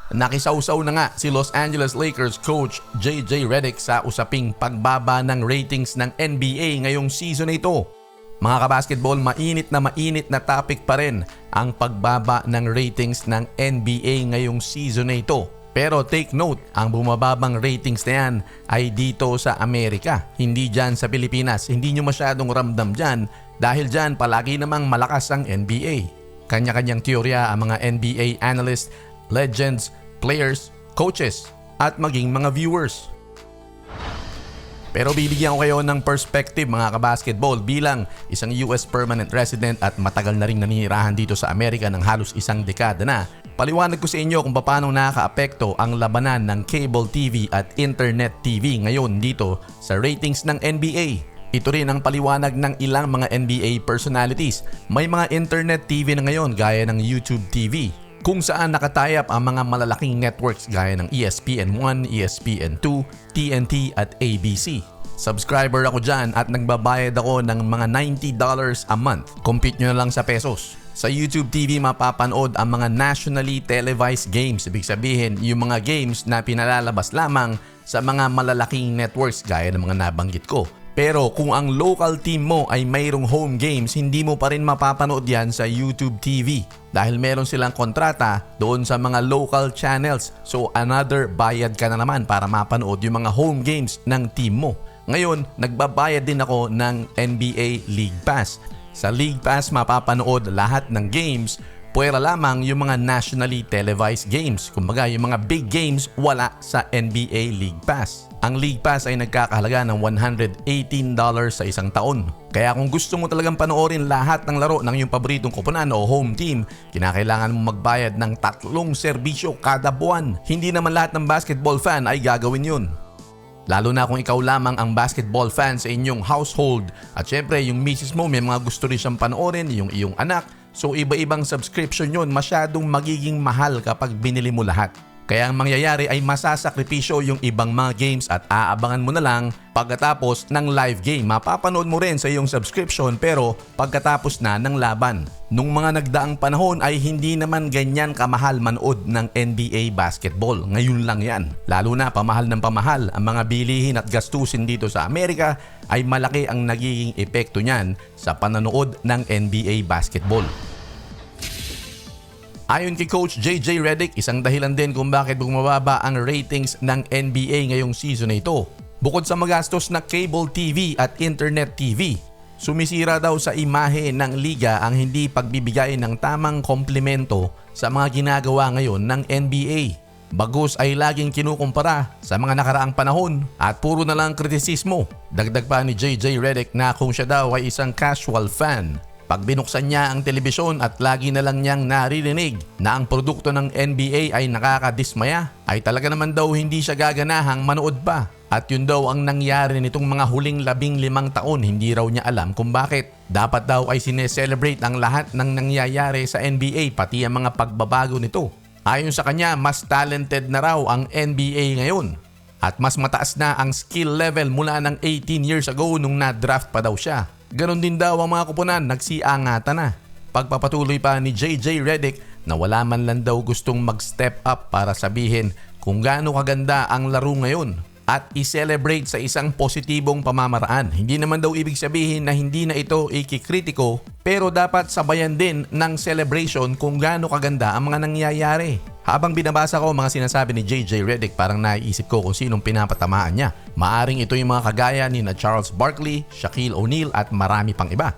Nakisawsaw na nga si Los Angeles Lakers coach JJ Redick sa usaping pagbaba ng ratings ng NBA ngayong season na ito. Mga kabasketball, mainit na topic pa rin ang pagbaba ng ratings ng NBA ngayong season na ito. Pero take note, ang bumababang ratings na yan ay dito sa Amerika, hindi dyan sa Pilipinas. Hindi nyo masyadong ramdam dyan dahil dyan palagi namang malakas ang NBA. Kanya-kanyang teorya ang mga NBA analysts, legends, players, coaches, at maging mga viewers. Pero bibigyan ko kayo ng perspective mga kabasketball bilang isang US permanent resident at matagal na rin naninirahan dito sa Amerika ng halos isang dekada na. Paliwanag ko sa inyo kung paano nakakaapekto ang labanan ng cable TV at internet TV ngayon dito sa ratings ng NBA. Ito rin ang paliwanag ng ilang mga NBA personalities. May mga internet TV na ngayon gaya ng YouTube TV, kung saan nakatayap ang mga malalaking networks gaya ng ESPN1, ESPN2, TNT at ABC. Subscriber ako dyan at nagbabayad ako ng mga $90 a month. Compute nyo na lang sa pesos. Sa YouTube TV mapapanood ang mga nationally televised games. Ibig sabihin, yung mga games na pinalalabas lamang sa mga malalaking networks gaya ng mga nabanggit ko. Pero kung ang local team mo ay mayroong home games, hindi mo pa rin mapapanood yan sa YouTube TV dahil meron silang kontrata doon sa mga local channels. So another bayad ka na naman para mapanood yung mga home games ng team mo. Ngayon, nagbabayad din ako ng NBA League Pass. Sa League Pass mapapanood lahat ng games, puwera lamang yung mga nationally televised games. Kumbaga yung mga big games wala sa NBA League Pass. Ang League Pass ay nagkakahalaga ng $118 sa isang taon. Kaya kung gusto mo talagang panoorin lahat ng laro ng iyong paboritong koponan o home team, kinakailangan mo magbayad ng 3 serbisyo kada buwan. Hindi naman lahat ng basketball fan ay gagawin yun. Lalo na kung ikaw lamang ang basketball fan sa inyong household. At syempre yung misis mo may mga gusto rin siyang panoorin, yung iyong anak. So iba-ibang subscription yun, masyadong magiging mahal kapag binili mo lahat. Kaya ang mangyayari ay masasakripisyo yung ibang mga games at aabangan mo na lang pagkatapos ng live game. Mapapanood mo rin sa iyong subscription pero pagkatapos na ng laban. Nung mga nagdaang panahon ay hindi naman ganyan kamahal manood ng NBA basketball. Ngayon lang yan. Lalo na pamahal ng pamahal ang mga bilihin at gastusin dito sa Amerika ay malaki ang nagiging epekto niyan sa panonood ng NBA basketball. Ayon kay Coach JJ Redick, isang dahilan din kung bakit bumababa ang ratings ng NBA ngayong season na ito. Bukod sa magastos na cable TV at internet TV, sumisira daw sa imahe ng liga ang hindi pagbibigay ng tamang komplemento sa mga ginagawa ngayon ng NBA. Bagus ay laging kinukumpara sa mga nakaraang panahon at puro na lang kritisismo. Dagdag pa ni JJ Redick na kung siya daw ay isang casual fan, pag binuksan niya ang telebisyon at lagi na lang niyang naririnig na ang produkto ng NBA ay nakakadismaya, ay talaga naman daw hindi siya gaganahang manood pa. At yun daw ang nangyari nitong mga huling 15 taon, hindi raw niya alam kung bakit. Dapat daw ay sineselebrate ang lahat ng nangyayari sa NBA, pati ang mga pagbabago nito. Ayon sa kanya, mas talented na raw ang NBA ngayon. At mas mataas na ang skill level mula ng 18 years ago nung na-draft pa daw siya. Ganon din daw ang mga kupunan, nagsiangatan na. Pagpapatuloy pa ni JJ Redick na wala man lang daw gustong mag-step up para sabihin kung gaano kaganda ang laro ngayon at i-celebrate sa isang positibong pamamaraan. Hindi naman daw ibig sabihin na hindi na ito ikikritiko, pero dapat sabayan din ng celebration kung gaano kaganda ang mga nangyayari. Habang binabasa ko mga sinasabi ni JJ Redick, parang naiisip ko kung sinong pinapatamaan niya. Maaring ito yung mga kagaya ni na Charles Barkley, Shaquille O'Neal at marami pang iba.